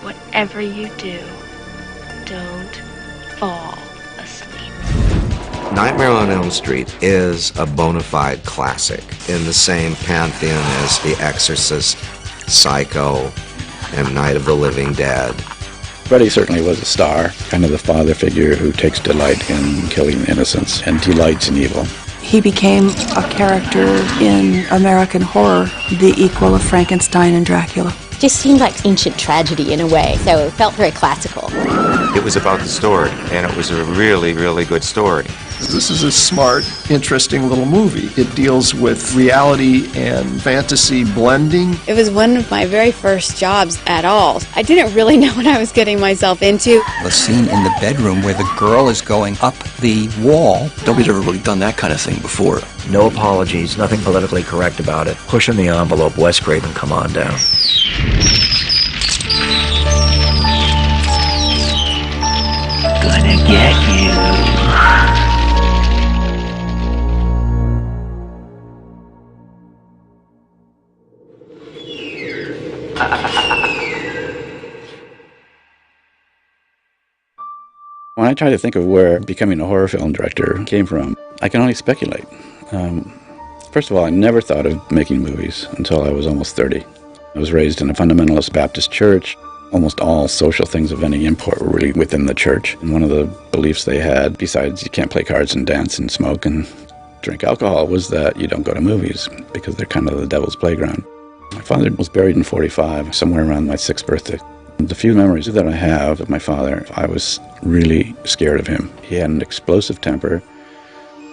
Whatever you do, don't fall asleep. Nightmare on Elm Street is a bona fide classic in the same pantheon as The Exorcist, Psycho, and Night of the Living Dead. Freddy certainly was a star, kind of the father figure who takes delight in killing innocents and delights in evil. He became a character in American horror, the equal of Frankenstein and Dracula. Just seemed like ancient tragedy in a way, so it felt very classical. It was about the story, and it was a really, really good story. This is a smart, interesting little movie. It deals with reality and fantasy blending. It was one of my very first jobs at all. I didn't really know what I was getting myself into. The scene in the bedroom where the girl is going up the wall. Nobody's ever really done that kind of thing before. No apologies, nothing politically correct about it. Pushing the envelope, Wes Craven, come on down. Gonna get you. When I try to think of where becoming a horror film director came from, I can only speculate. First of all, I never thought of making movies until I was almost 30. I was raised in a fundamentalist Baptist church. Almost all social things of any import were really within the church. And one of the beliefs they had, besides you can't play cards and dance and smoke and drink alcohol, was that you don't go to movies because they're kind of the devil's playground. My father was buried in '45, somewhere around my 6th birthday. The few memories that I have of my father, I was really scared of him. He had an explosive temper,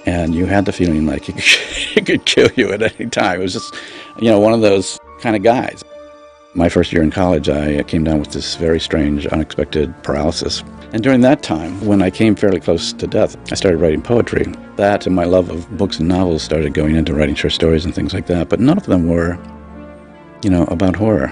and you had the feeling like he could kill you at any time. It was just, one of those kind of guys. My first year in college, I came down with this very strange, unexpected paralysis. And during that time, when I came fairly close to death, I started writing poetry. That and my love of books and novels started going into writing short stories and things like that, but none of them were, about horror.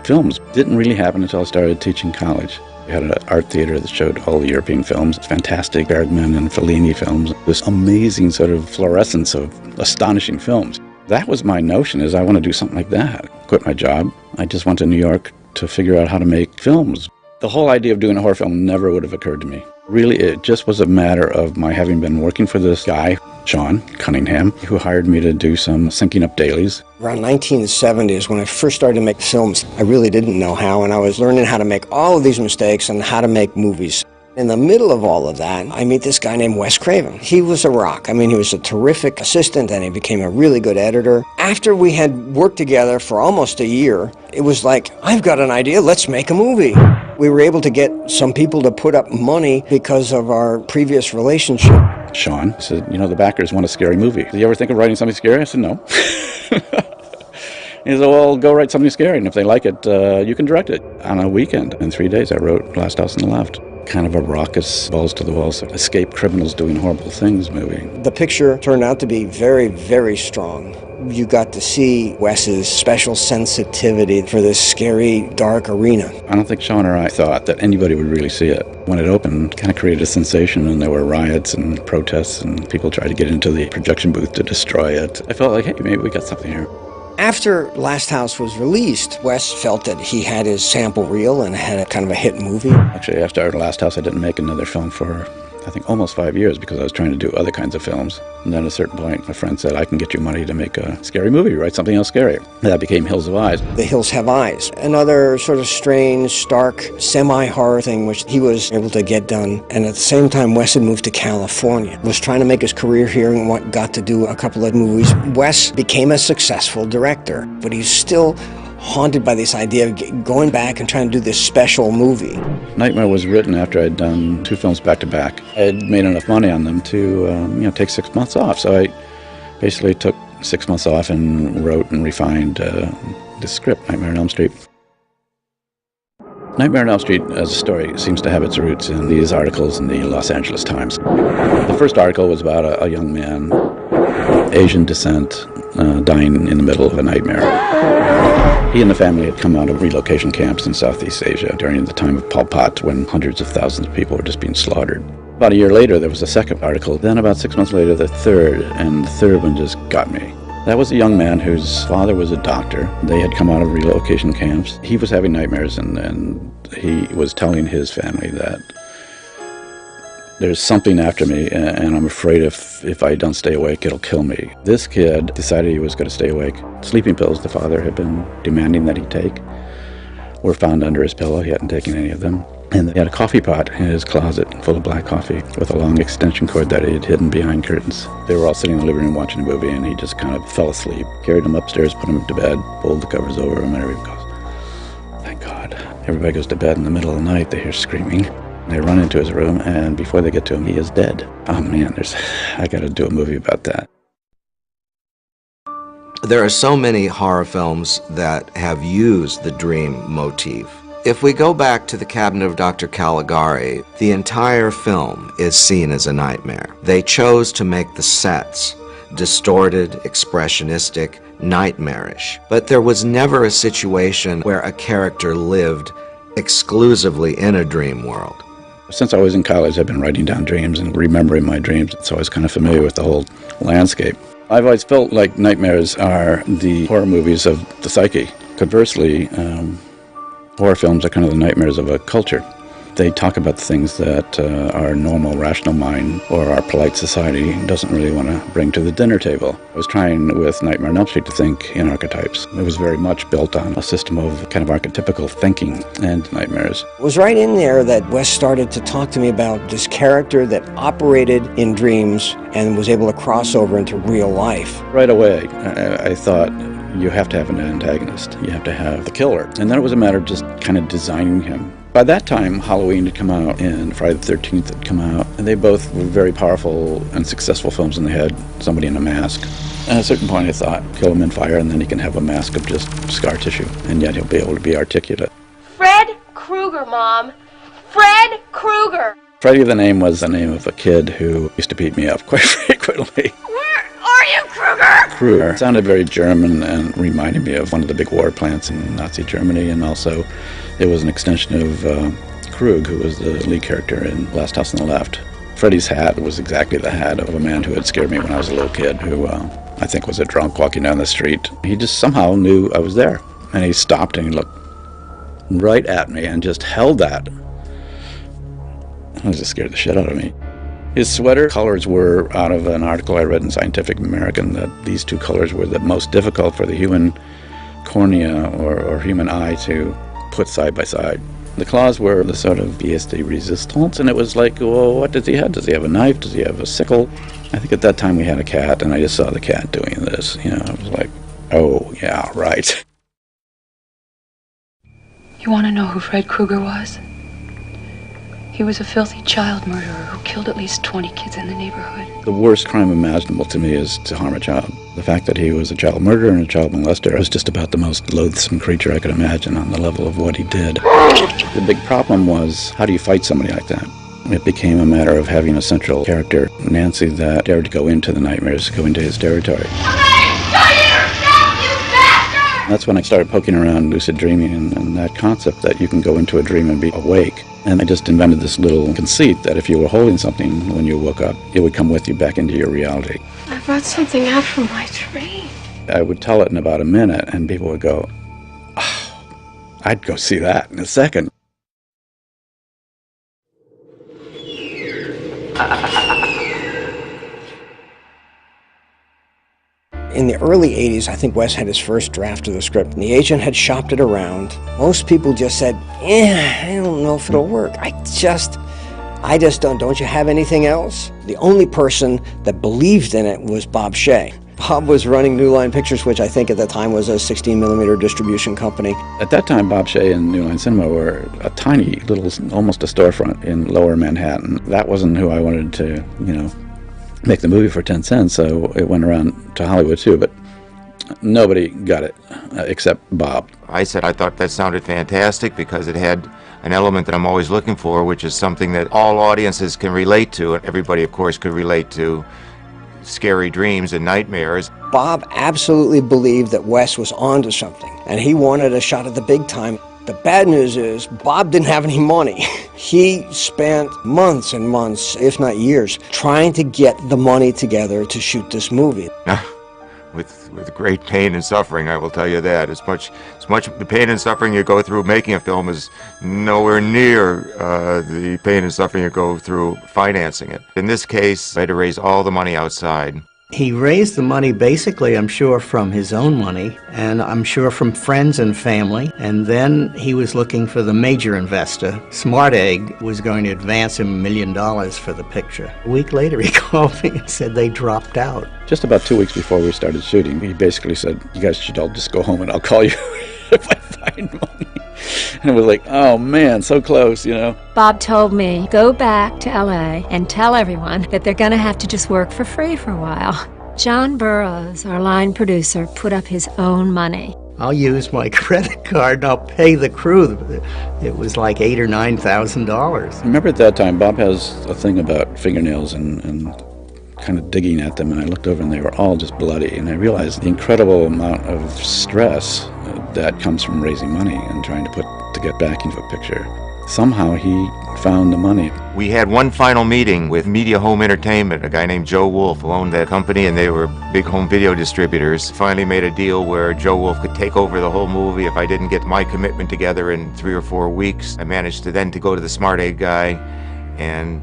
Films didn't really happen until I started teaching college. We had an art theater that showed all the European films, fantastic Bergman and Fellini films, this amazing sort of fluorescence of astonishing films. That was my notion, is I want to do something like that. Quit my job. I just went to New York to figure out how to make films. The whole idea of doing a horror film never would have occurred to me. Really, it just was a matter of my having been working for this guy, Sean Cunningham, who hired me to do some syncing up dailies. Around 1970 is when I first started to make films. I really didn't know how, and I was learning how to make all of these mistakes and how to make movies. In the middle of all of that, I meet this guy named Wes Craven. He was a rock. He was a terrific assistant, and he became a really good editor. After we had worked together for almost a year, it was like, I've got an idea, let's make a movie. We were able to get some people to put up money because of our previous relationship. Sean said, the backers want a scary movie. Do you ever think of writing something scary? I said, no. He said, well, go write something scary, and if they like it, you can direct it. On a weekend, in 3 days, I wrote Last House on the Left. Kind of a raucous, balls-to-the-walls, escape criminals doing horrible things movie. The picture turned out to be very, very strong. You got to see Wes's special sensitivity for this scary, dark arena. I don't think Sean or I thought that anybody would really see it. When it opened, it kind of created a sensation, and there were riots and protests, and people tried to get into the projection booth to destroy it. I felt like, hey, maybe we got something here. After Last House was released, Wes felt that he had his sample reel and had a kind of a hit movie. Actually, after Last House, I didn't make another film for, I think, almost 5 years because I was trying to do other kinds of films. And then at a certain point, my friend said, I can get you money to make a scary movie, write something else scary. And that became Hills of Eyes. The Hills Have Eyes, another sort of strange, stark, semi-horror thing which he was able to get done. And at the same time, Wes had moved to California, was trying to make his career here and got to do a couple of movies. Wes became a successful director, but he's still haunted by this idea of going back and trying to do this special movie. Nightmare was written after I'd done 2 films back to back. I had made enough money on them to take 6 months off. So I basically took 6 months off and wrote and refined the script, Nightmare on Elm Street. Nightmare on Elm Street as a story seems to have its roots in these articles in the Los Angeles Times. The first article was about a young man, Asian descent, dying in the middle of a nightmare. He and the family had come out of relocation camps in Southeast Asia during the time of Pol Pot, when hundreds of thousands of people were just being slaughtered. About a year later, there was a second article. Then about 6 months later, the third, and the third one just got me. That was a young man whose father was a doctor. They had come out of relocation camps. He was having nightmares, and he was telling his family that there's something after me, and I'm afraid if I don't stay awake, it'll kill me. This kid decided he was going to stay awake. Sleeping pills the father had been demanding that he take were found under his pillow. He hadn't taken any of them. And he had a coffee pot in his closet full of black coffee with a long extension cord that he had hidden behind curtains. They were all sitting in the living room watching a movie, and he just kind of fell asleep. Carried him upstairs, put him to bed, pulled the covers over him, and everybody goes, thank God. Everybody goes to bed in the middle of the night. They hear screaming. They run into his room, and before they get to him, he is dead. Oh man, I got to do a movie about that. There are so many horror films that have used the dream motif. If we go back to The Cabinet of Dr. Caligari, the entire film is seen as a nightmare. They chose to make the sets distorted, expressionistic, nightmarish. But there was never a situation where a character lived exclusively in a dream world. Since I was in college, I've been writing down dreams and remembering my dreams, so I was kind of familiar with the whole landscape. I've always felt like nightmares are the horror movies of the psyche. Conversely, horror films are kind of the nightmares of a culture. They talk about the things that our normal, rational mind or our polite society doesn't really want to bring to the dinner table. I was trying with Nightmare on Elm Street to think in archetypes. It was very much built on a system of kind of archetypical thinking and nightmares. It was right in there that Wes started to talk to me about this character that operated in dreams and was able to cross over into real life. Right away, I thought, you have to have an antagonist. You have to have the killer. And then it was a matter of just kind of designing him. By that time, Halloween had come out and Friday the 13th had come out, and they both were very powerful and successful films, and they had somebody in a mask. And at a certain point I thought, kill him in fire, and then he can have a mask of just scar tissue, and yet he'll be able to be articulate. Fred Krueger, Mom! Fred Krueger! Freddy, the name, was the name of a kid who used to beat me up quite frequently. Where are you, Krueger? Krueger. It sounded very German and reminded me of one of the big war plants in Nazi Germany, and also it was an extension of Krug, who was the lead character in Last House on the Left. Freddy's hat was exactly the hat of a man who had scared me when I was a little kid, who I think was a drunk walking down the street. He just somehow knew I was there, and he stopped and he looked right at me and just held that. It just scared the shit out of me. His sweater colors were out of an article I read in Scientific American that these two colors were the most difficult for the human cornea or human eye to put side by side. The claws were the sort of pièce de résistance, and it was like, well, what does he have? Does he have a knife? Does he have a sickle? I think at that time we had a cat, and I just saw the cat doing this. You know, I was like, oh, yeah, right. You want to know who Fred Krueger was? He was a filthy child murderer who killed at least 20 kids in the neighborhood. The worst crime imaginable to me is to harm a child. The fact that he was a child murderer and a child molester was just about the most loathsome creature I could imagine on the level of what he did. The big problem was, how do you fight somebody like that? It became a matter of having a central character, Nancy, that dared to go into the nightmares, go into his territory. That's when I started poking around lucid dreaming and that concept that you can go into a dream and be awake. And I just invented this little conceit that if you were holding something when you woke up, it would come with you back into your reality. I brought something out from my tree. I would tell it in about a minute, and people would go, oh, I'd go see that in a second. In the early 80s, I think Wes had his first draft of the script, and the agent had shopped it around. Most people just said, I don't know if it'll work. I just don't you have anything else? The only person that believed in it was Bob Shea. Bob was running New Line Pictures, which I think at the time was a 16mm distribution company. At that time, Bob Shea and New Line Cinema were a tiny little, almost a storefront in lower Manhattan. That wasn't who I wanted to, make the movie for 10 cents, so it went around to Hollywood too, but nobody got it except Bob. I said I thought that sounded fantastic because it had an element that I'm always looking for, which is something that all audiences can relate to, and everybody, of course, could relate to scary dreams and nightmares. Bob absolutely believed that Wes was onto something, and he wanted a shot at the big time. The bad news is Bob didn't have any money. He spent months and months, if not years, trying to get the money together to shoot this movie. with great pain and suffering, I will tell you that. As much the pain and suffering you go through making a film is nowhere near the pain and suffering you go through financing it. In this case, I had to raise all the money outside. He raised the money basically, I'm sure, from his own money, and I'm sure from friends and family. And then he was looking for the major investor. Smart Egg was going to advance him $1 million for the picture. A week later, he called me and said they dropped out. Just about 2 weeks before we started shooting, he basically said, "You guys should all just go home and I'll call you if I find money." And it was like, oh man, so close, you know. Bob told me, go back to LA and tell everyone that they're going to have to just work for free for a while. John Burroughs, our line producer, put up his own money. I'll use my credit card and I'll pay the crew. It was like $8,000 or $9,000. I remember at that time, Bob has a thing about fingernails and kind of digging at them, and I looked over and they were all just bloody, and I realized the incredible amount of stress that comes from raising money and trying to get back into a picture. Somehow he found the money. We had one final meeting with Media Home Entertainment, a guy named Joe Wolf who owned that company, and they were big home video distributors. Finally made a deal where Joe Wolf could take over the whole movie if I didn't get my commitment together in 3 or 4 weeks. I managed to then go to the Smart Egg guy and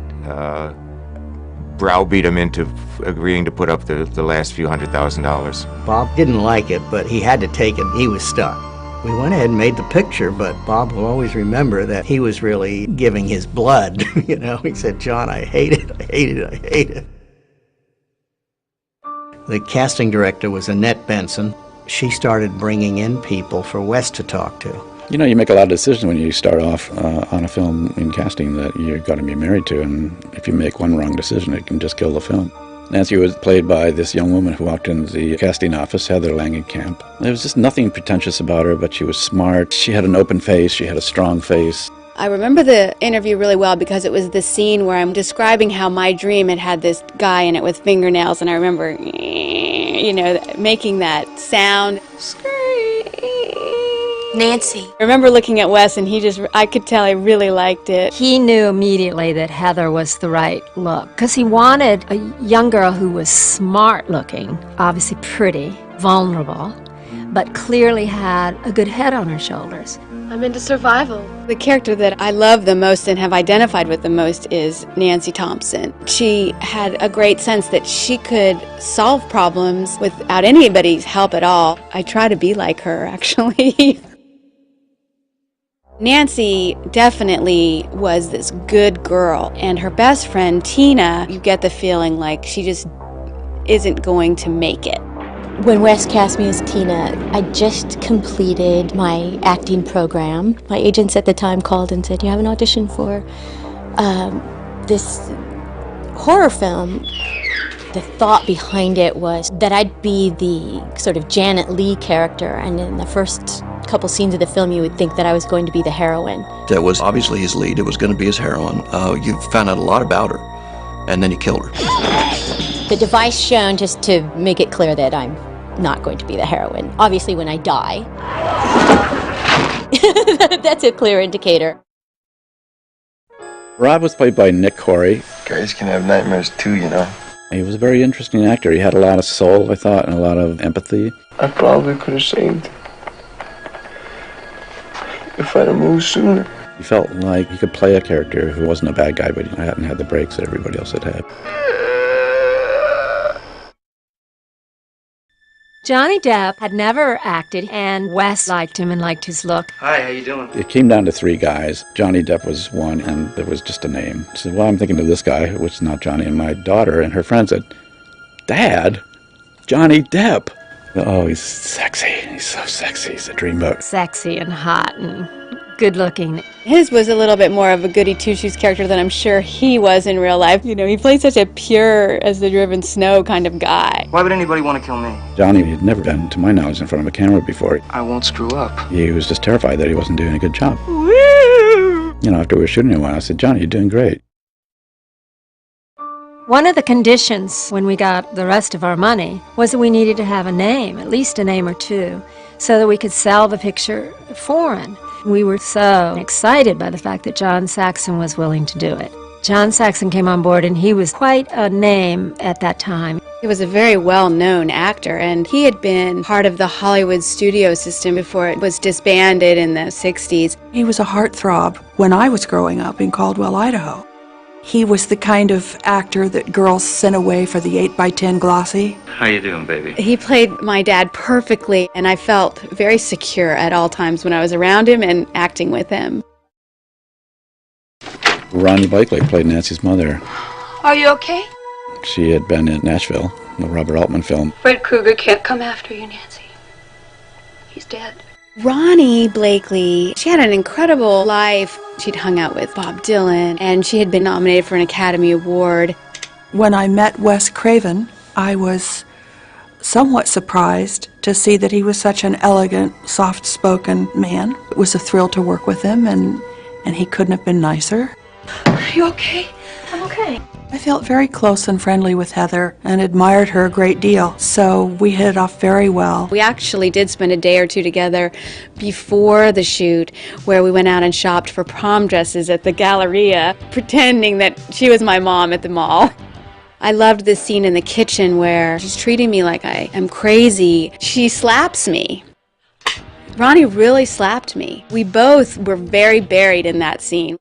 browbeat him into agreeing to put up the last few $100,000. Bob didn't like it, but he had to take it. He was stuck. We went ahead and made the picture, but Bob will always remember that he was really giving his blood. You know, he said, "John, I hate it, I hate it, I hate it." The casting director was Annette Benson. She started bringing in people for Wes to talk to. You know, you make a lot of decisions when you start off on a film in casting that you're going to be married to, and if you make one wrong decision, it can just kill the film. Nancy was played by this young woman who walked into the casting office, Heather Langenkamp. There was just nothing pretentious about her, but she was smart. She had an open face. She had a strong face. I remember the interview really well because it was the scene where I'm describing how my dream had this guy in it with fingernails, and I remember, you know, making that sound. Nancy. I remember looking at Wes, and I could tell he really liked it. He knew immediately that Heather was the right look, because he wanted a young girl who was smart looking, obviously pretty, vulnerable, but clearly had a good head on her shoulders. I'm into survival. The character that I love the most and have identified with the most is Nancy Thompson. She had a great sense that she could solve problems without anybody's help at all. I try to be like her, actually. Nancy definitely was this good girl, and her best friend, Tina, you get the feeling like she just isn't going to make it. When Wes cast me as Tina, I just completed my acting program. My agents at the time called and said, "You have an audition for this horror film." The thought behind it was that I'd be the sort of Janet Leigh character, and in the first couple scenes of the film you would think that I was going to be the heroine. That was obviously his lead. It was going to be his heroine. You found out a lot about her, and then you killed her. The device shown just to make it clear that I'm not going to be the heroine. Obviously when I die, that's a clear indicator. Rob was played by Nick Corey. Guys can have nightmares too, you know. He was a very interesting actor. He had a lot of soul, I thought, and a lot of empathy. I probably could have saved if I'd have moved sooner. He felt like he could play a character who wasn't a bad guy, but he hadn't had the breaks that everybody else had had. Johnny Depp had never acted, and Wes liked him and liked his look. Hi, how you doing? It came down to 3 guys. Johnny Depp was one, and there was just a name. I said, well, I'm thinking of this guy, which is not Johnny, and my daughter and her friend said, "Dad, Johnny Depp." Oh, he's sexy. He's so sexy. He's a dreamboat. Sexy and hot and good looking. His was a little bit more of a goody two-shoes character than I'm sure he was in real life. You know, he played such a pure as the driven snow kind of guy. Why would anybody want to kill me? Johnny had never been, to my knowledge, in front of a camera before. I won't screw up. He was just terrified that he wasn't doing a good job. Woo! You know, after we were shooting a while, I said, "Johnny, you're doing great." One of the conditions when we got the rest of our money was that we needed to have a name, at least a name or two, so that we could sell the picture foreign. We were so excited by the fact that John Saxon was willing to do it. John Saxon came on board, and he was quite a name at that time. He was a very well-known actor, and he had been part of the Hollywood studio system before it was disbanded in the 60s. He was a heartthrob when I was growing up in Caldwell, Idaho. He was the kind of actor that girls sent away for the 8x10 glossy. How you doing, baby? He played my dad perfectly, and I felt very secure at all times when I was around him and acting with him. Ronnie Blakely played Nancy's mother. Are you okay? She had been in Nashville, the Robert Altman film. Fred Krueger can't come after you, Nancy. He's dead. Ronnie Blakely, she had an incredible life. She'd hung out with Bob Dylan, and she had been nominated for an Academy Award. When I met Wes Craven, I was somewhat surprised to see that he was such an elegant, soft-spoken man. It was a thrill to work with him, and he couldn't have been nicer. Are you okay? I'm okay. I felt very close and friendly with Heather and admired her a great deal, so we hit it off very well. We actually did spend a day or two together before the shoot, where we went out and shopped for prom dresses at the Galleria, pretending that she was my mom at the mall. I loved this scene in the kitchen where she's treating me like I am crazy. She slaps me. Ronnie really slapped me. We both were very buried in that scene.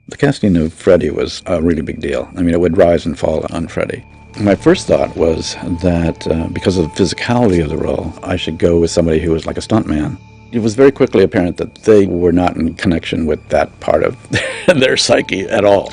The casting of Freddy was a really big deal. I mean, it would rise and fall on Freddy. My first thought was that because of the physicality of the role, I should go with somebody who was like a stuntman. It was very quickly apparent that they were not in connection with that part of their psyche at all.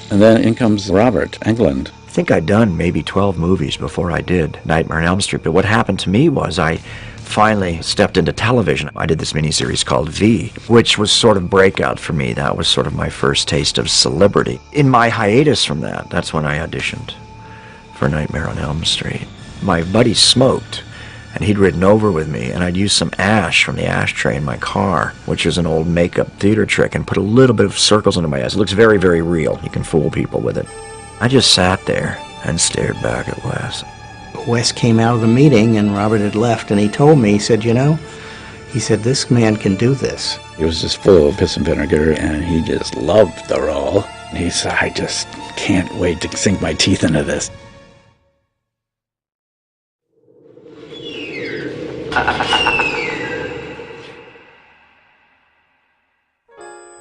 And then in comes Robert Englund. I think I'd done maybe 12 movies before I did Nightmare on Elm Street, but what happened to me was I finally stepped into television. I did this miniseries called V, which was sort of breakout for me. That was sort of my first taste of celebrity. In my hiatus from that, that's when I auditioned for Nightmare on Elm Street. My buddy smoked, and he'd ridden over with me, and I'd used some ash from the ashtray in my car, which is an old makeup theater trick, and put a little bit of circles under my eyes. It looks very, very real. You can fool people with it. I just sat there and stared back at Wes. Wes came out of the meeting and Robert had left, and he told me, he said, you know, he said, this man can do this. He was just full of piss and vinegar, and he just loved the role. He said, I just can't wait to sink my teeth into this.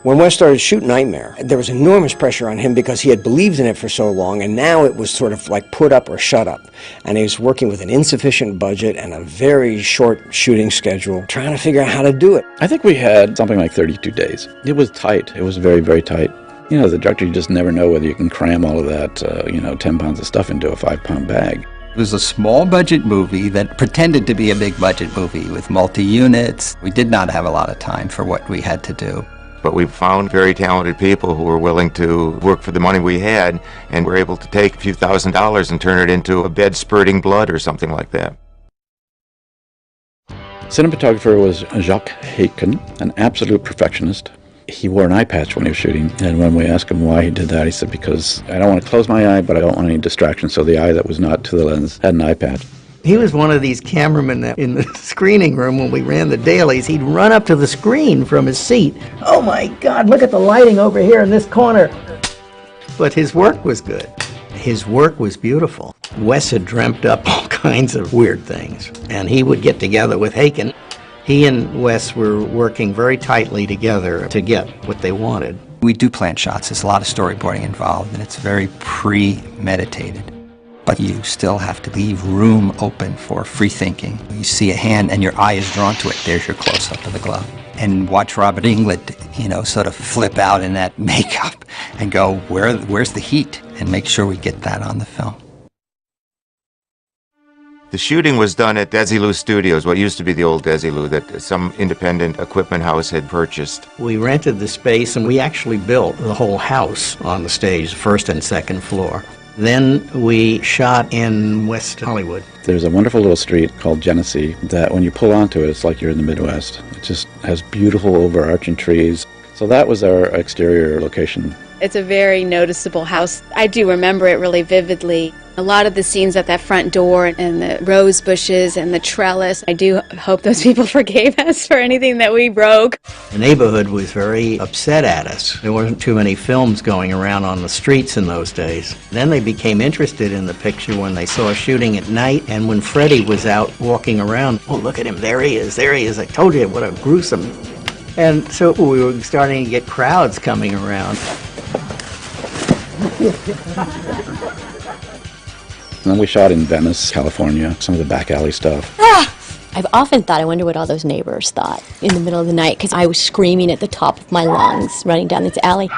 When Wes started shooting Nightmare, there was enormous pressure on him because he had believed in it for so long, and now it was sort of like put up or shut up. And he was working with an insufficient budget and a very short shooting schedule, trying to figure out how to do it. I think we had something like 32 days. It was tight. It was very, very tight. You know, the director, you just never know whether you can cram all of that, 10 pounds of stuff into a 5-pound bag. It was a small budget movie that pretended to be a big budget movie with multi-units. We did not have a lot of time for what we had to do. But we found very talented people who were willing to work for the money we had, and were able to take a few $1,000s and turn it into a bed spurting blood or something like that. Cinematographer was Jacques Haken, an absolute perfectionist. He wore an eye patch when he was shooting, and when we asked him why he did that, he said, because I don't want to close my eye, but I don't want any distraction, so the eye that was not to the lens had an eye patch. He was one of these cameramen that in the screening room when we ran the dailies, he'd run up to the screen from his seat. Oh my God, look at the lighting over here in this corner. But his work was good. His work was beautiful. Wes had dreamt up all kinds of weird things, and he would get together with Haken. He and Wes were working very tightly together to get what they wanted. We do plan shots. There's a lot of storyboarding involved, and it's very premeditated. But you still have to leave room open for free thinking. You see a hand and your eye is drawn to it. There's your close-up of the glove. And watch Robert Englund, sort of flip out in that makeup and go, where's the heat? And make sure we get that on the film. The shooting was done at Desilu Studios, what used to be the old Desilu that some independent equipment house had purchased. We rented the space, and we actually built the whole house on the stage, first and second floor. Then we shot in West Hollywood. There's a wonderful little street called Genesee that when you pull onto it, it's like you're in the Midwest. It just has beautiful overarching trees. So that was our exterior location. It's a very noticeable house. I do remember it really vividly. A lot of the scenes at that front door and the rose bushes and the trellis, I do hope those people forgave us for anything that we broke. The neighborhood was very upset at us. There weren't too many films going around on the streets in those days. Then they became interested in the picture when they saw us shooting at night and when Freddy was out walking around. Oh, look at him, there he is, I told you, what a gruesome. And so we were starting to get crowds coming around. And then we shot in Venice, California, some of the back alley stuff. I've often thought, I wonder what all those neighbors thought in the middle of the night, because I was screaming at the top of my lungs running down this alley.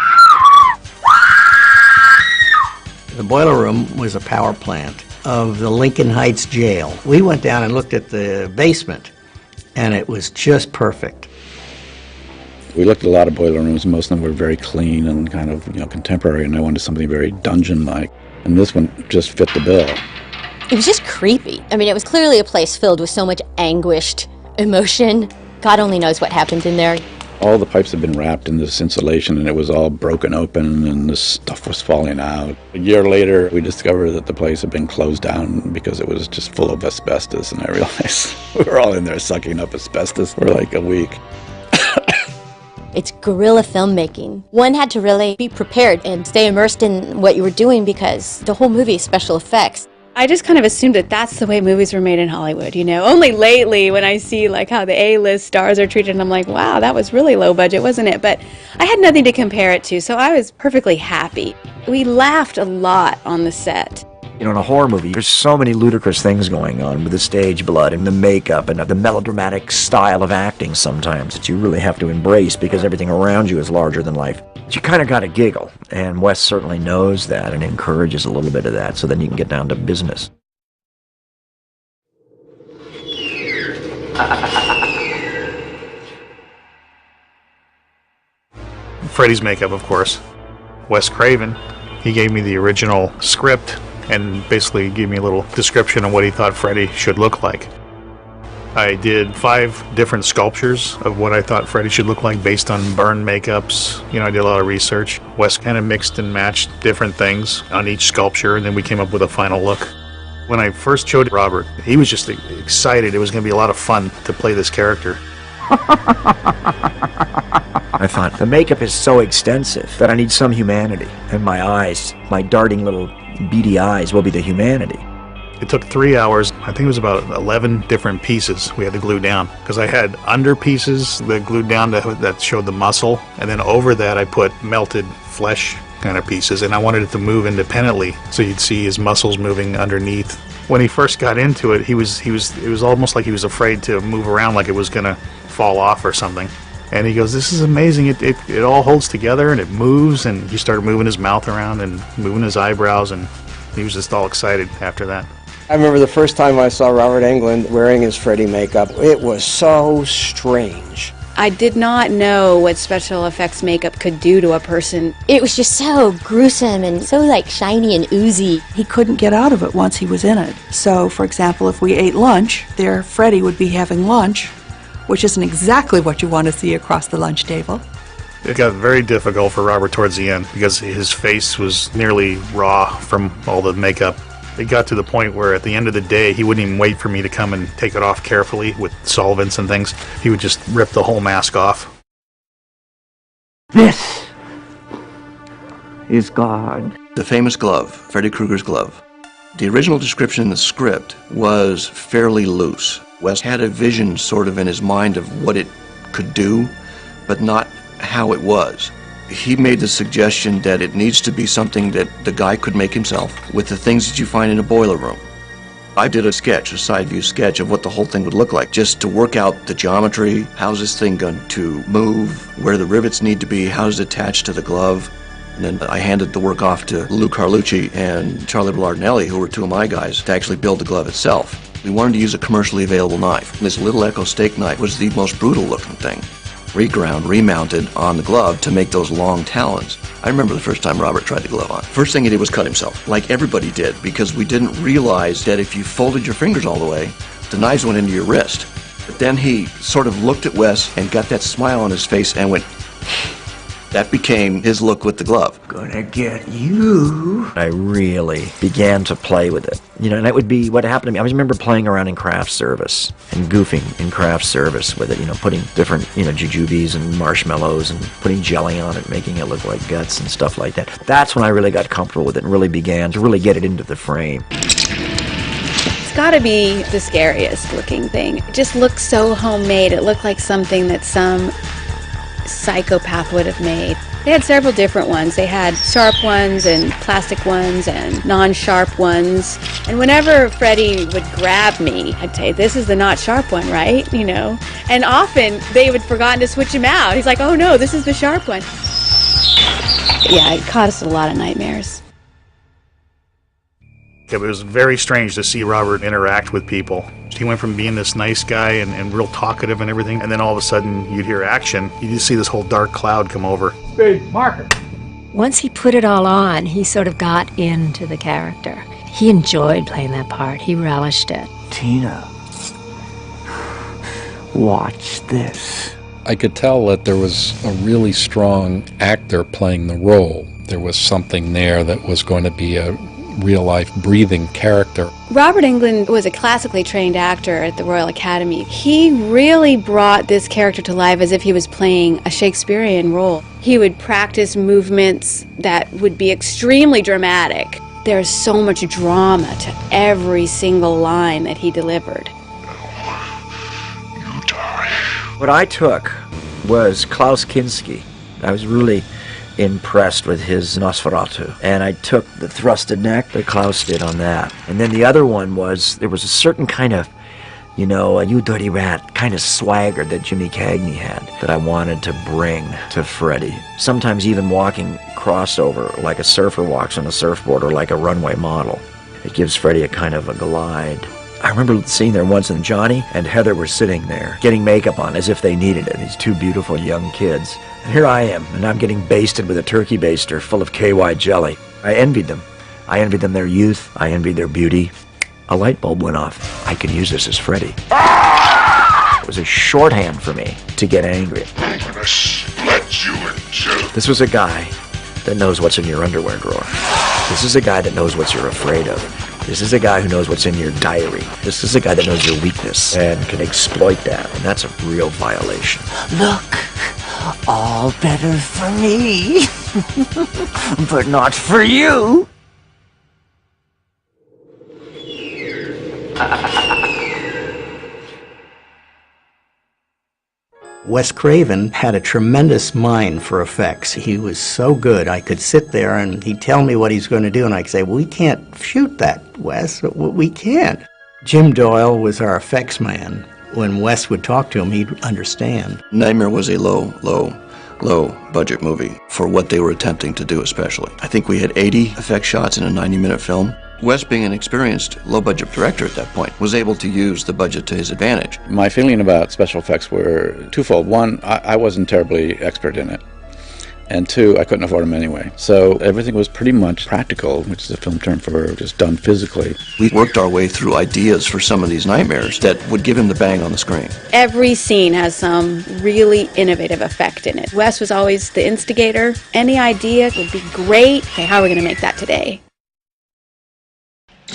The boiler room was a power plant of the Lincoln Heights jail. We went down and looked at the basement, and it was just perfect. We looked at a lot of boiler rooms. Most of them were very clean and kind of, contemporary, and I wanted something very dungeon-like. And this one just fit the bill. It was just creepy. I mean, it was clearly a place filled with so much anguished emotion. God only knows what happened in there. All the pipes had been wrapped in this insulation, and it was all broken open, and this stuff was falling out. A year later, we discovered that the place had been closed down because it was just full of asbestos, and I realized we were all in there sucking up asbestos for like a week. It's guerrilla filmmaking. One had to really be prepared and stay immersed in what you were doing because the whole movie is special effects. I just kind of assumed that that's the way movies were made in Hollywood, Only lately when I see how the A-list stars are treated, I'm like, wow, that was really low budget, wasn't it? But I had nothing to compare it to, so I was perfectly happy. We laughed a lot on the set. In a horror movie, there's so many ludicrous things going on with the stage blood and the makeup and the melodramatic style of acting sometimes that you really have to embrace because everything around you is larger than life. But you kind of got to giggle, and Wes certainly knows that and encourages a little bit of that so then you can get down to business. Freddy's makeup, of course. Wes Craven, he gave me the original script and basically gave me a little description of what he thought Freddy should look like. I did 5 different sculptures of what I thought Freddy should look like based on burn makeups. I did a lot of research. Wes kind of mixed and matched different things on each sculpture, and then we came up with a final look. When I first showed Robert, he was just excited. It was going to be a lot of fun to play this character. I thought, the makeup is so extensive that I need some humanity, and my eyes, my darting little beady eyes, will be the humanity. It took 3 hours. I think it was about 11 different pieces we had to glue down, because I had under pieces that glued down that showed the muscle, and then over that I put melted flesh kind of pieces, and I wanted it to move independently so you'd see his muscles moving underneath. When he first got into it, it was almost like he was afraid to move around, like it was going to fall off or something. And he goes, this is amazing, it all holds together and it moves, and he started moving his mouth around and moving his eyebrows, and he was just all excited after that. I remember the first time I saw Robert Englund wearing his Freddy makeup. It was so strange. I did not know what special effects makeup could do to a person. It was just so gruesome and so shiny and oozy. He couldn't get out of it once he was in it. So, for example, if we ate lunch, there Freddy would be having lunch, which isn't exactly what you want to see across the lunch table. It got very difficult for Robert towards the end because his face was nearly raw from all the makeup. It got to the point where at the end of the day, he wouldn't even wait for me to come and take it off carefully with solvents and things. He would just rip the whole mask off. This is God. The famous glove, Freddy Krueger's glove. The original description in the script was fairly loose. Wes had a vision sort of in his mind of what it could do, but not how it was. He made the suggestion that it needs to be something that the guy could make himself with the things that you find in a boiler room. I did a sketch, a side view sketch of what the whole thing would look like, just to work out the geometry, how's this thing going to move, where the rivets need to be, how's it attached to the glove. And then I handed the work off to Lou Carlucci and Charlie Bellardinelli, who were 2 of my guys, to actually build the glove itself. We wanted to use a commercially available knife. This little Echo steak knife was the most brutal looking thing. Reground, remounted on the glove to make those long talons. I remember the first time Robert tried the glove on. First thing he did was cut himself, like everybody did, because we didn't realize that if you folded your fingers all the way, the knives went into your wrist. But then he sort of looked at Wes and got that smile on his face and went, That became his look with the glove. Gonna get you. I really began to play with it. You know, and that would be what happened to me. I remember playing around in craft service and goofing in craft service with it, you know, putting different, you know, jujubes and marshmallows and putting jelly on it, making it look like guts and stuff like that. That's when I really got comfortable with it and really began to really get it into the frame. It's got to be the scariest looking thing. It just looks so homemade. It looked like something that some psychopath would have made. They had several different ones. They had sharp ones and plastic ones and non-sharp ones. And whenever Freddy would grab me, I'd say, this is the not sharp one, right? You know? And often they would forgotten to switch him out. He's like, oh no, this is the sharp one. Yeah, it caused a lot of nightmares. It was very strange to see Robert interact with people. He went from being this nice guy and real talkative and everything, and then all of a sudden you'd hear action. You just see this whole dark cloud come over. Hey, marker. Once he put it all on, he sort of got into the character. He enjoyed playing that part. He relished it. Tina, watch this. I could tell that there was a really strong actor playing the role. There was something there that was going to be a real-life breathing character. Robert Englund was a classically trained actor at the Royal Academy. He really brought this character to life as if he was playing a Shakespearean role. He would practice movements that would be extremely dramatic. There's so much drama to every single line that he delivered. What I took was Klaus Kinski. I was really impressed with his Nosferatu, and I took the thrusted neck that Klaus did on that. And then the other one was, there was a certain kind of, you know, a you dirty rat kind of swagger that Jimmy Cagney had that I wanted to bring to Freddy. Sometimes even walking crossover like a surfer walks on a surfboard or like a runway model. It gives Freddy a kind of a glide. I remember seeing there once, and Johnny and Heather were sitting there getting makeup on as if they needed it, these two beautiful young kids. And here I am, and I'm getting basted with a turkey baster full of KY jelly. I envied them. I envied them their youth. I envied their beauty. A light bulb went off. I could use this as Freddy. It was a shorthand for me to get angry. I'm gonna split you in two. This was a guy that knows what's in your underwear drawer. This is a guy that knows what you're afraid of. This is a guy who knows what's in your diary. This is a guy that knows your weakness and can exploit that, and that's a real violation. Look, all better for me, but not for you. Wes Craven had a tremendous mind for effects. He was so good. I could sit there and he'd tell me what he's going to do, and I'd say, well, we can't shoot that, Wes. We can't. Jim Doyle was our effects man. When Wes would talk to him, he'd understand. Nightmare was a low budget movie for what they were attempting to do especially. I think we had 80 effect shots in a 90-minute film. Wes, being an experienced low-budget director at that point, was able to use the budget to his advantage. My feeling about special effects were twofold. One, I wasn't terribly expert in it. And two, I couldn't afford them anyway. So everything was pretty much practical, which is a film term for just done physically. We worked our way through ideas for some of these nightmares that would give him the bang on the screen. Every scene has some really innovative effect in it. Wes was always the instigator. Any idea would be great. Okay, how are we going to make that today?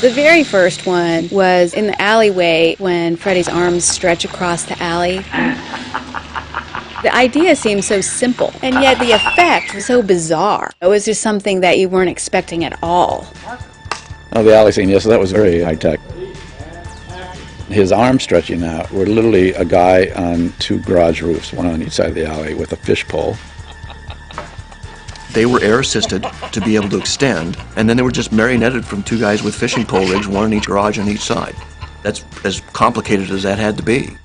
The very first one was in the alleyway when Freddy's arms stretch across the alley. The idea seemed so simple, and yet the effect was so bizarre. It was just something that you weren't expecting at all. Oh, the alley scene, yes, that was very high-tech. His arms stretching out were literally a guy on two garage roofs, one on each side of the alley, with a fish pole. They were air-assisted to be able to extend, and then they were just marionetted from two guys with fishing pole rigs, one in each garage on each side. That's as complicated as that had to be.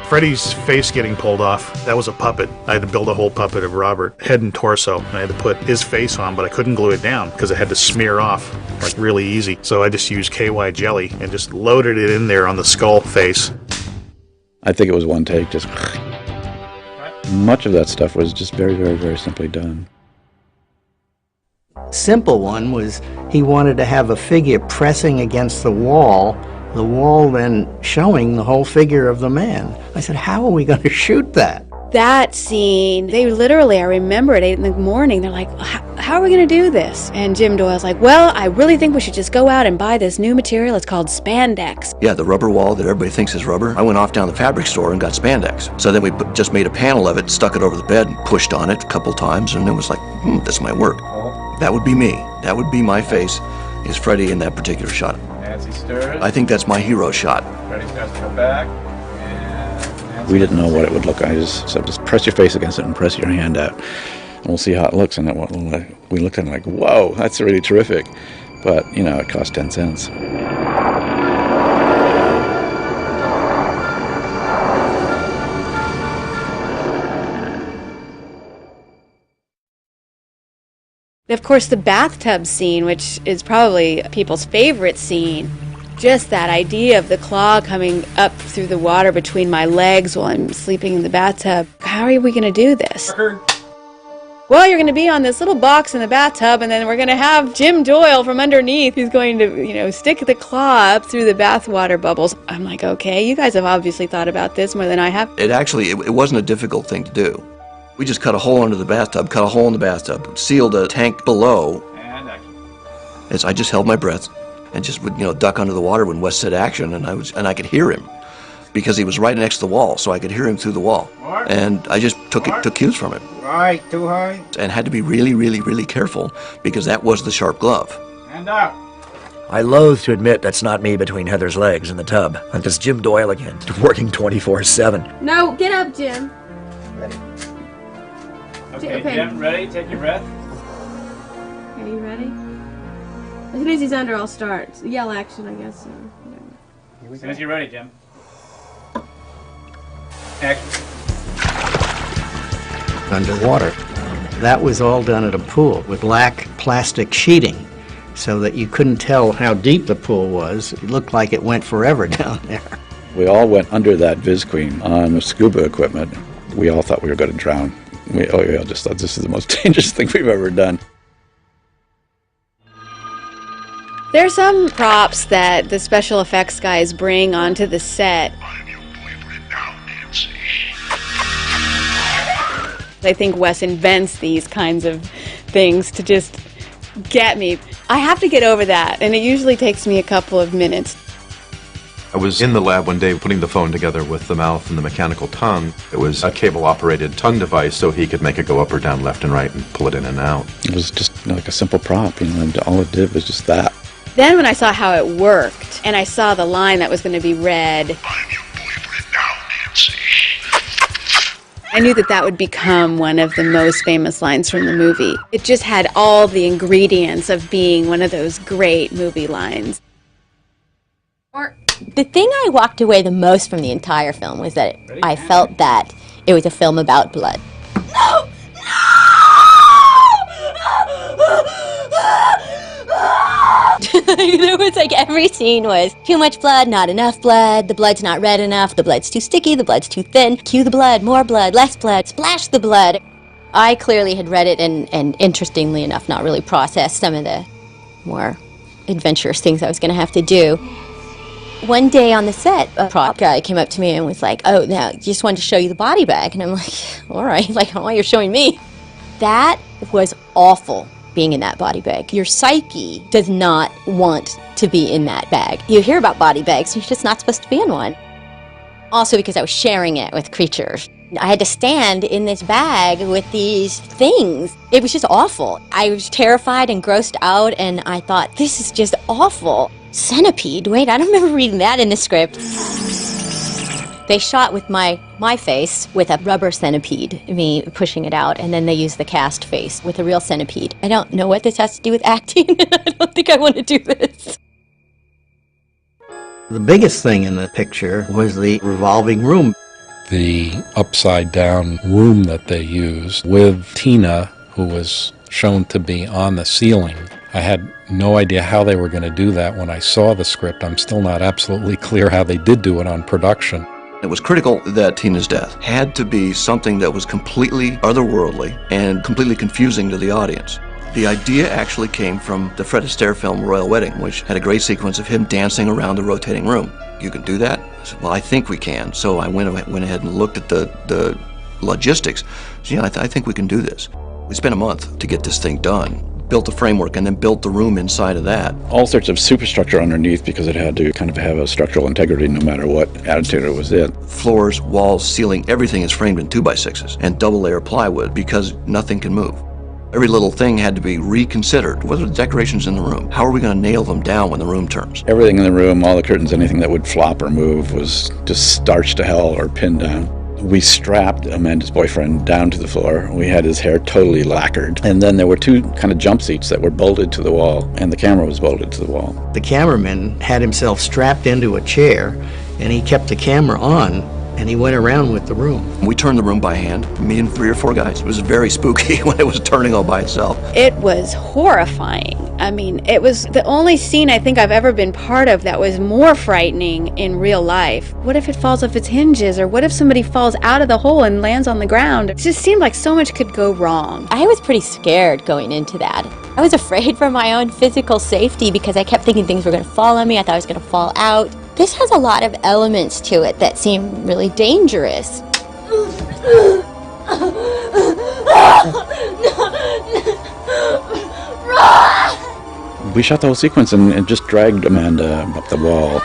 Freddy's face getting pulled off, that was a puppet. I had to build a whole puppet of Robert, head and torso, and I had to put his face on, but I couldn't glue it down because it had to smear off like really easy. So I just used KY jelly and just loaded it in there on the skull face. I think it was one take, just... Much of that stuff was just very, very, very simply done. Simple one was he wanted to have a figure pressing against the wall then showing the whole figure of the man. I said, how are we going to shoot that? That scene, they literally, I remember at 8 in the morning, they're like, how are we going to do this? And Jim Doyle's like, well, I really think we should just go out and buy this new material. It's called spandex. Yeah, the rubber wall that everybody thinks is rubber. I went off down the fabric store and got spandex. So then we just made a panel of it, stuck it over the bed, and pushed on it a couple times, and it was like, this might work. That would be me. That would be my face, is Freddy in that particular shot. Nancy stirs. I think that's my hero shot. Freddy's got to go back. We didn't know what it would look like. I just said, just press your face against it and press your hand out. And we'll see how it looks. And we looked at it like, whoa, that's really terrific. But, you know, it cost 10 cents. Of course, the bathtub scene, which is probably people's favorite scene. Just that idea of the claw coming up through the water between my legs while I'm sleeping in the bathtub. How are we going to do this? Well, you're going to be on this little box in the bathtub, and then we're going to have Jim Doyle from underneath who's going to, you know, stick the claw up through the bathwater bubbles. I'm like, okay, you guys have obviously thought about this more than I have. It wasn't a difficult thing to do. We just cut a hole under the bathtub, cut a hole in the bathtub, sealed a tank below. And action. I just held my breath and just would, you know, duck under the water when Wes said action, and I could hear him because he was right next to the wall, so I could hear him through the wall. And I just took cues from him. Right, too high. And had to be really, really, really careful because that was the sharp glove. And up. I loathe to admit that's not me between Heather's legs in the tub. That's Jim Doyle again, working 24/7. No, get up, Jim. Okay, Jim, ready? Take your breath. Are you ready? As soon as he's under, I'll start. Yell action, I guess. As soon as you're ready, Jim. Action. Underwater. That was all done at a pool with black plastic sheeting so that you couldn't tell how deep the pool was. It looked like it went forever down there. We all went under that Viz Queen on the scuba equipment. We all thought we were going to drown. We all just thought this is the most dangerous thing we've ever done. There's some props that the special effects guys bring onto the set. I think Wes invents these kinds of things to just get me. I have to get over that, and it usually takes me a couple of minutes. I was in the lab one day putting the phone together with the mouth and the mechanical tongue. It was a cable-operated tongue device, so he could make it go up or down, left and right, and pull it in and out. It was just like a simple prop, you know, and all it did was just that. Then when I saw how it worked, and I saw the line that was going to be read, I knew that that would become one of the most famous lines from the movie. It just had all the ingredients of being one of those great movie lines. The thing I walked away the most from the entire film was that I felt that it was a film about blood. No! There was like every scene was too much blood, not enough blood, the blood's not red enough, the blood's too sticky, the blood's too thin, cue the blood, more blood, less blood, splash the blood. I clearly had read it and interestingly enough not really processed some of the more adventurous things I was going to have to do. One day on the set, a prop guy came up to me and was like, oh, now, just wanted to show you the body bag. And I'm like, all right, like, why you're showing me? That was awful, being in that body bag. Your psyche does not want to be in that bag. You hear about body bags, you're just not supposed to be in one. Also because I was sharing it with creatures. I had to stand in this bag with these things. It was just awful. I was terrified and grossed out, and I thought, this is just awful. Centipede? Wait, I don't remember reading that in the script. They shot with my face with a rubber centipede, me pushing it out, and then they used the cast face with a real centipede. I don't know what this has to do with acting. I don't think I want to do this. The biggest thing in the picture was the revolving room. The upside-down room that they used with Tina, who was shown to be on the ceiling. I had no idea how they were going to do that when I saw the script. I'm still not absolutely clear how they did do it on production. It was critical that Tina's death had to be something that was completely otherworldly and completely confusing to the audience. The idea actually came from the Fred Astaire film Royal Wedding, which had a great sequence of him dancing around the rotating room. You can do that? I said, well, I think we can. So I went ahead and looked at the logistics. So yeah, I think we can do this. We spent a month to get this thing done. Built the framework and then built the room inside of that. All sorts of superstructure underneath because it had to kind of have a structural integrity no matter what attitude it was in. Floors, walls, ceiling, everything is framed in 2x6s and double layer plywood because nothing can move. Every little thing had to be reconsidered. What are the decorations in the room? How are we going to nail them down when the room turns? Everything in the room, all the curtains, anything that would flop or move was just starched to hell or pinned down. We strapped Amanda's boyfriend down to the floor. We had his hair totally lacquered. And then there were two kind of jump seats that were bolted to the wall, and the camera was bolted to the wall. The cameraman had himself strapped into a chair, and he kept the camera on, and he went around with the room. We turned the room by hand, me and 3 or 4 guys. It was very spooky when it was turning all by itself. It was horrifying. I mean, it was the only scene I think I've ever been part of that was more frightening in real life. What if it falls off its hinges? Or what if somebody falls out of the hole and lands on the ground? It just seemed like so much could go wrong. I was pretty scared going into that. I was afraid for my own physical safety because I kept thinking things were going to fall on me. I thought I was going to fall out. This has a lot of elements to it that seem really dangerous. We shot the whole sequence and just dragged Amanda up the wall.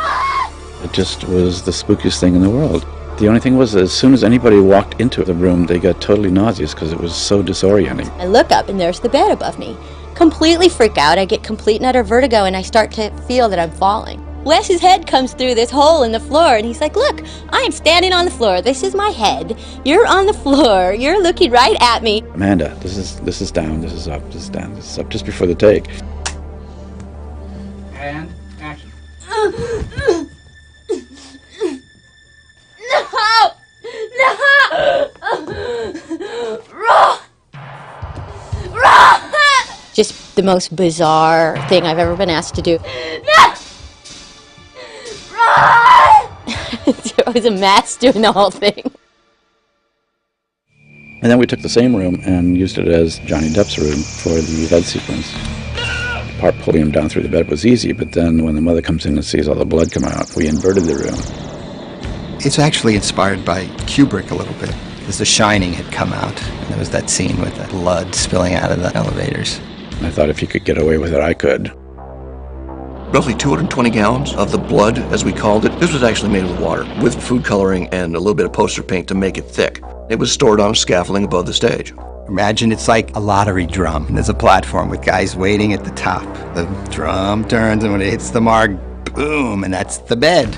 It just was the spookiest thing in the world. The only thing was, as soon as anybody walked into the room, they got totally nauseous because it was so disorienting. I look up and there's the bed above me. Completely freak out. I get complete and utter vertigo and I start to feel that I'm falling. Wes's head comes through this hole in the floor and he's like, look, I'm standing on the floor. This is my head. You're on the floor. You're looking right at me. Amanda, this is down, this is up, this is down, this is up, just before the take. And action. No! Just the most bizarre thing I've ever been asked to do. No! It was a mess doing the whole thing. And then we took the same room and used it as Johnny Depp's room for the bed sequence. The part pulling him down through the bed was easy, but then when the mother comes in and sees all the blood come out, we inverted the room. It's actually inspired by Kubrick a little bit, because The Shining had come out, and there was that scene with the blood spilling out of the elevators. I thought if he could get away with it, I could. Roughly 220 gallons of the blood, as we called it. This was actually made with water, with food coloring and a little bit of poster paint to make it thick. It was stored on a scaffolding above the stage. Imagine it's like a lottery drum. There's a platform with guys waiting at the top. The drum turns, and when it hits the mark, boom, and that's the bed.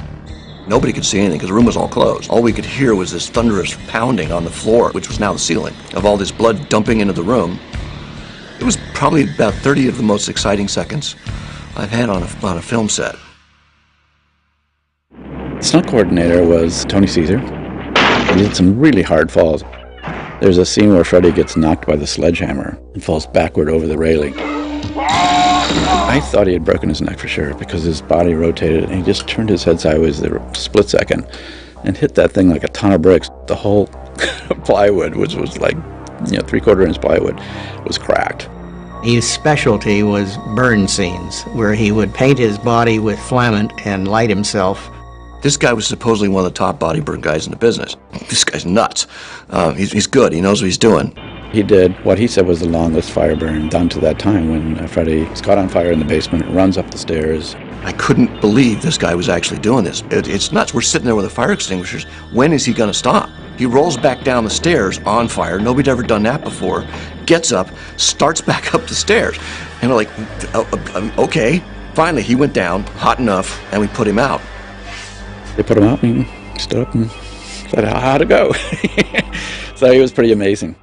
Nobody could see anything because the room was all closed. All we could hear was this thunderous pounding on the floor, which was now the ceiling, of all this blood dumping into the room. It was probably about 30 of the most exciting seconds I've had on a film set. The stunt coordinator was Tony Caesar. He did some really hard falls. There's a scene where Freddy gets knocked by the sledgehammer and falls backward over the railing. I thought he had broken his neck for sure because his body rotated and he just turned his head sideways a split second and hit that thing like a ton of bricks. The whole plywood, which was like 3/4 inch plywood, was cracked. His specialty was burn scenes, where he would paint his body with filament and light himself. This guy was supposedly one of the top body burn guys in the business. This guy's nuts. He's good. He knows what he's doing. He did what he said was the longest fire burn done to that time when Freddy was caught on fire in the basement, runs up the stairs. I couldn't believe this guy was actually doing this. It's nuts. We're sitting there with the fire extinguishers. When is he going to stop? He rolls back down the stairs on fire. Nobody'd ever done that before. Gets up, starts back up the stairs. And we're like, okay. Finally, he went down, hot enough, and we put him out. They put him out and he stood up and said how to go. So he was pretty amazing.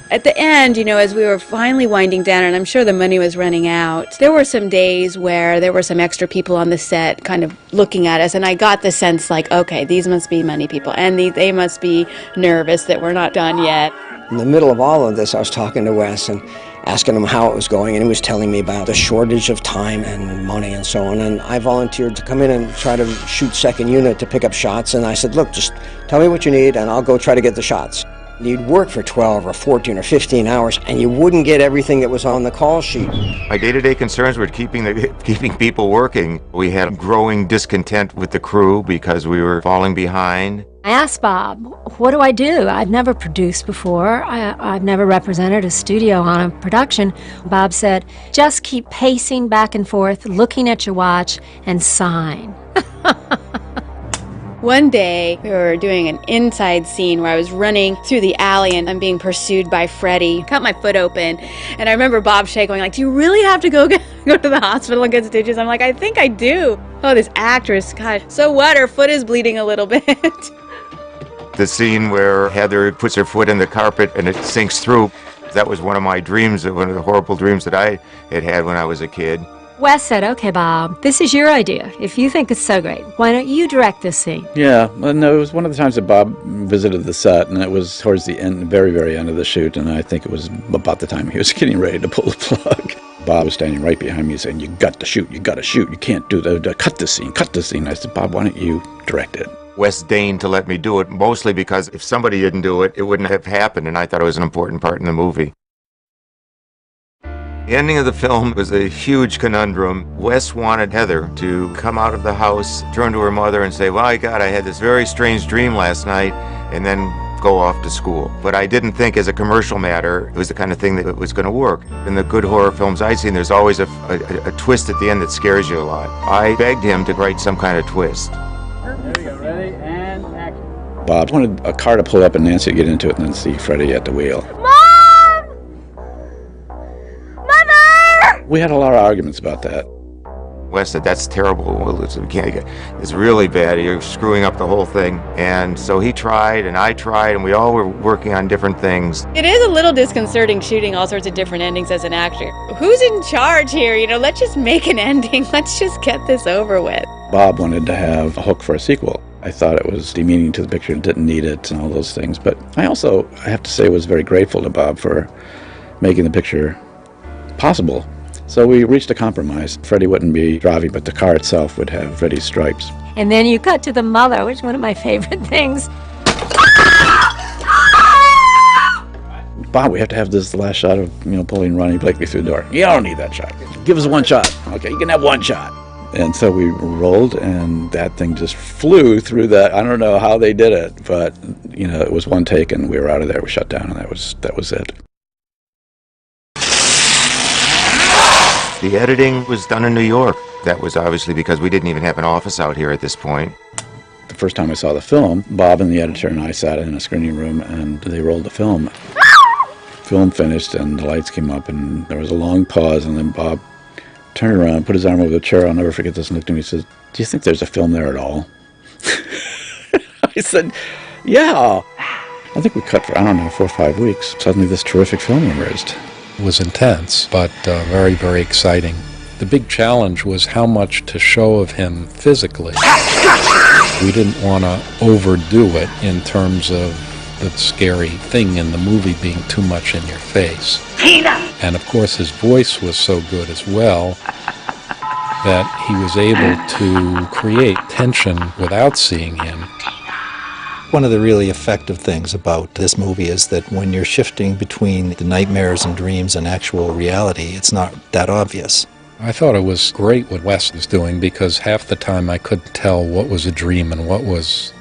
At the end, as we were finally winding down, and I'm sure the money was running out, there were some days where there were some extra people on the set kind of looking at us, and I got the sense like, okay, these must be money people, and they must be nervous that we're not done yet. In the middle of all of this, I was talking to Wes and asking him how it was going, and he was telling me about the shortage of time and money and so on, and I volunteered to come in and try to shoot second unit to pick up shots, and I said, look, just tell me what you need, and I'll go try to get the shots. You'd work for 12 or 14 or 15 hours, and you wouldn't get everything that was on the call sheet. My day-to-day concerns were keeping people working. We had growing discontent with the crew because we were falling behind. I asked Bob, what do I do? I've never produced before. I've never represented a studio on a production. Bob said, just keep pacing back and forth, looking at your watch, and sign. One day, we were doing an inside scene where I was running through the alley and I'm being pursued by Freddy. Cut my foot open, and I remember Bob Shea going like, do you really have to go to the hospital and get stitches? I'm like, I think I do. Oh, this actress, God, so what? Her foot is bleeding a little bit. The scene where Heather puts her foot in the carpet and it sinks through, that was one of my dreams, one of the horrible dreams that I had when I was a kid. Wes said, okay, Bob, this is your idea. If you think it's so great, why don't you direct this scene? Yeah, well, no, it was one of the times that Bob visited the set, and it was towards the end, very, very end of the shoot, and I think it was about the time he was getting ready to pull the plug. Bob was standing right behind me saying, you got to shoot, you can't do that, cut this scene. I said, Bob, why don't you direct it? Wes deigned to let me do it, mostly because if somebody didn't do it, it wouldn't have happened, and I thought it was an important part in the movie. The ending of the film was a huge conundrum. Wes wanted Heather to come out of the house, turn to her mother and say, well, God, I had this very strange dream last night, and then go off to school. But I didn't think as a commercial matter it was the kind of thing that was going to work. In the good horror films I've seen, there's always a twist at the end that scares you a lot. I begged him to write some kind of twist. Ready, and action. Bob wanted a car to pull up and Nancy to get into it and then see Freddy at the wheel. We had a lot of arguments about that. Wes said, that's terrible. Well, it's really bad. You're screwing up the whole thing. And so he tried, and I tried, and we all were working on different things. It is a little disconcerting shooting all sorts of different endings as an actor. Who's in charge here? You know, let's just make an ending. Let's just get this over with. Bob wanted to have a hook for a sequel. I thought it was demeaning to the picture, didn't need it, and all those things. But I have to say, was very grateful to Bob for making the picture possible. So we reached a compromise. Freddy wouldn't be driving, but the car itself would have Freddy's stripes. And then you cut to the mother, which is one of my favorite things. Bob, we have to have this last shot of, pulling Ronnie Blakely through the door. You don't need that shot. Give us one shot. Okay, you can have one shot. And so we rolled, and that thing just flew through that. I don't know how they did it, but, it was one take, and we were out of there. We shut down, and that was it. The editing was done in New York. That was obviously because we didn't even have an office out here at this point. The first time I saw the film, Bob and the editor and I sat in a screening room and they rolled the film. Film finished and the lights came up and there was a long pause, and then Bob turned around, put his arm over the chair, I'll never forget this, and looked at me and said, do you think there's a film there at all? I said, yeah. I think we cut for, 4 or 5 weeks. Suddenly this terrific film emerged. It was intense, but very, very exciting. The big challenge was how much to show of him physically. We didn't want to overdo it in terms of the scary thing in the movie being too much in your face. And of course his voice was so good as well that he was able to create tension without seeing him. One of the really effective things about this movie is that when you're shifting between the nightmares and dreams and actual reality, it's not that obvious. I thought it was great what Wes was doing, because half the time I couldn't tell what was a dream and what was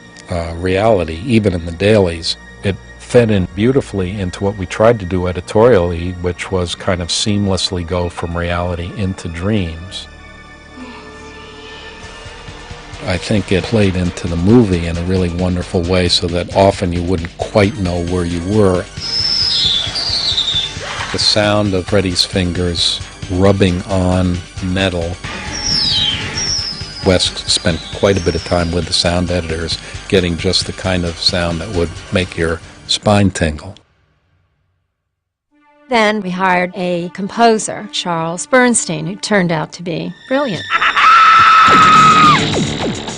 reality, even in the dailies. It fed in beautifully into what we tried to do editorially, which was kind of seamlessly go from reality into dreams. I think it played into the movie in a really wonderful way, so that often you wouldn't quite know where you were. The sound of Freddy's fingers rubbing on metal. Wes spent quite a bit of time with the sound editors getting just the kind of sound that would make your spine tingle. Then we hired a composer, Charles Bernstein, who turned out to be brilliant.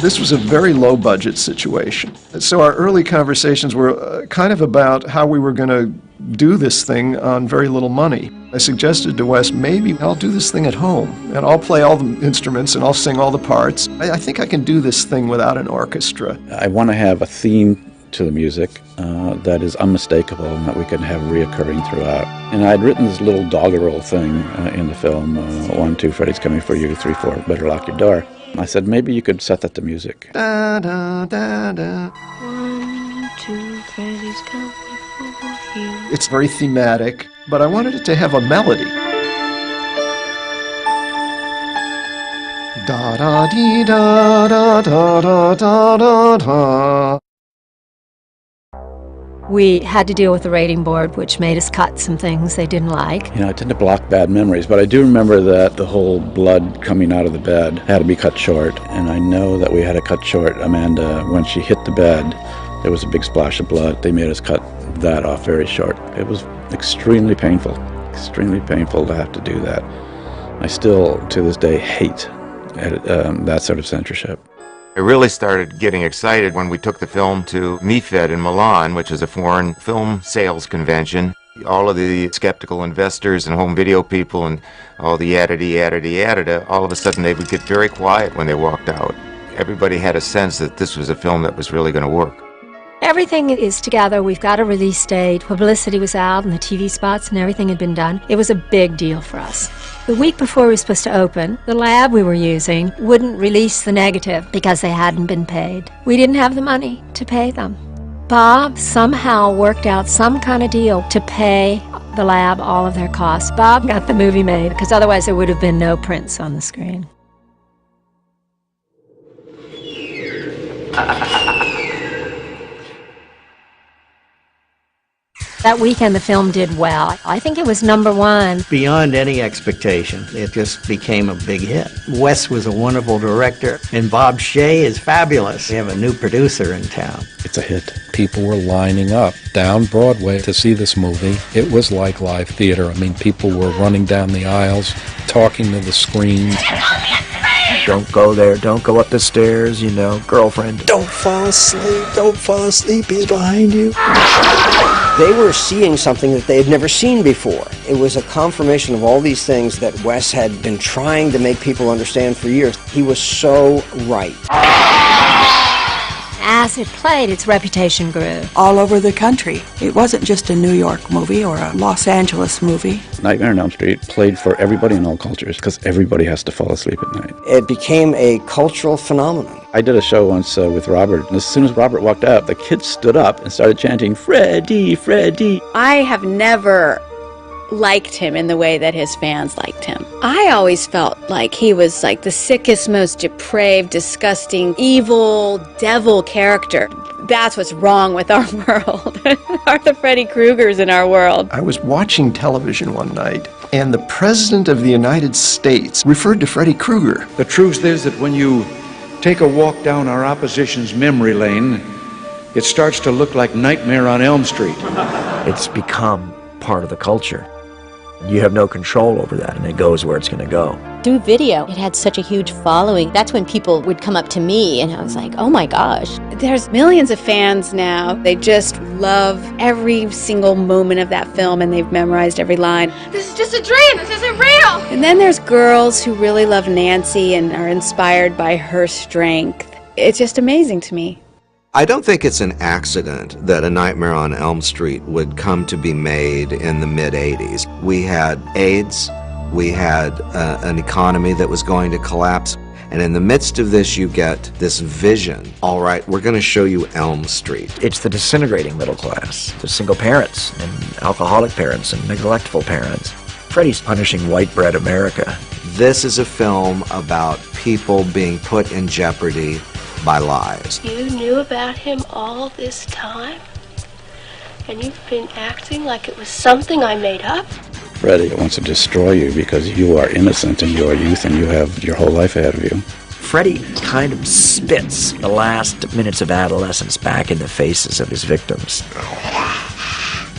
This was a very low-budget situation. So our early conversations were kind of about how we were going to do this thing on very little money. I suggested to Wes, maybe I'll do this thing at home, and I'll play all the instruments, and I'll sing all the parts. I think I can do this thing without an orchestra. I want to have a theme to the music that is unmistakable and that we can have reoccurring throughout. And I'd written this little doggerel thing in the film, 1, 2, Freddy's coming for you, 3, 4, better lock your door. I said, maybe you could set that to music. Da, da, da, da. 1, 2, Freddy's coming for you. It's very thematic, but I wanted it to have a melody. Da da dee da da da da da da da. We had to deal with the rating board, which made us cut some things they didn't like. You know, I tend to block bad memories, but I do remember that the whole blood coming out of the bed had to be cut short. And I know that we had to cut short Amanda when she hit the bed. There was a big splash of blood. They made us cut that off very short. It was extremely painful to have to do that. I still, to this day, hate that sort of censorship. I really started getting excited when we took the film to MIFED in Milan, which is a foreign film sales convention. All of the skeptical investors and home video people and all the yada, all of a sudden they would get very quiet when they walked out. Everybody had a sense that this was a film that was really going to work. Everything is together. We've got a release date. Publicity was out and the TV spots and everything had been done. It was a big deal for us. The week before we were supposed to open, the lab we were using wouldn't release the negative because they hadn't been paid. We didn't have the money to pay them. Bob somehow worked out some kind of deal to pay the lab all of their costs. Bob got the movie made because otherwise there would have been no prints on the screen. That weekend the film did well. I think it was #1. Beyond any expectation. It just became a big hit. Wes was a wonderful director, and Bob Shea is fabulous. We have a new producer in town. It's a hit. People were lining up down Broadway to see this movie. It was like live theater. I mean, people were running down the aisles, talking to the screen. Don't go there, don't go up the stairs, you know, girlfriend. Don't fall asleep, he's behind you. They were seeing something that they had never seen before. It was a confirmation of all these things that Wes had been trying to make people understand for years. He was so right. As it played, its reputation grew. All over the country. It wasn't just a New York movie or a Los Angeles movie. Nightmare on Elm Street played for everybody in all cultures because everybody has to fall asleep at night. It became a cultural phenomenon. I did a show once with Robert, and as soon as Robert walked out, the kids stood up and started chanting, "Freddy, Freddy." I have never liked him in the way that his fans liked him. I always felt like he was like the sickest, most depraved, disgusting, evil, devil character. That's what's wrong with our world. Are the Freddy Kruegers in our world. I was watching television one night, and the President of the United States referred to Freddy Krueger. The truth is that when you take a walk down our opposition's memory lane, it starts to look like Nightmare on Elm Street. It's become part of the culture. You have no control over that, and it goes where it's going to go. Through video, it had such a huge following. That's when people would come up to me, and I was like, oh my gosh. There's millions of fans now. They just love every single moment of that film, and they've memorized every line. This is just a dream. This isn't real. And then there's girls who really love Nancy and are inspired by her strength. It's just amazing to me. I don't think it's an accident that A Nightmare on Elm Street would come to be made in the mid-'80s. We had AIDS, we had an economy that was going to collapse, and in the midst of this you get this vision. All right, we're going to show you Elm Street. It's the disintegrating middle class, the single parents and alcoholic parents and neglectful parents. Freddy's punishing white bread America. This is a film about people being put in jeopardy by lies. You knew about him all this time? And you've been acting like it was something I made up? Freddy wants to destroy you because you are innocent in your youth and you have your whole life ahead of you. Freddy kind of spits the last minutes of adolescence back in the faces of his victims.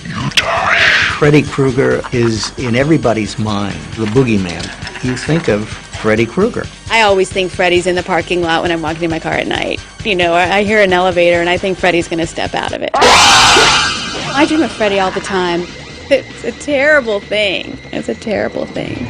You die. Freddy Krueger is in everybody's mind, the boogeyman. You think of Freddy Krueger. I always think Freddy's in the parking lot when I'm walking in my car at night. You know, I hear an elevator and I think Freddy's going to step out of it. I dream of Freddy all the time. It's a terrible thing. It's a terrible thing.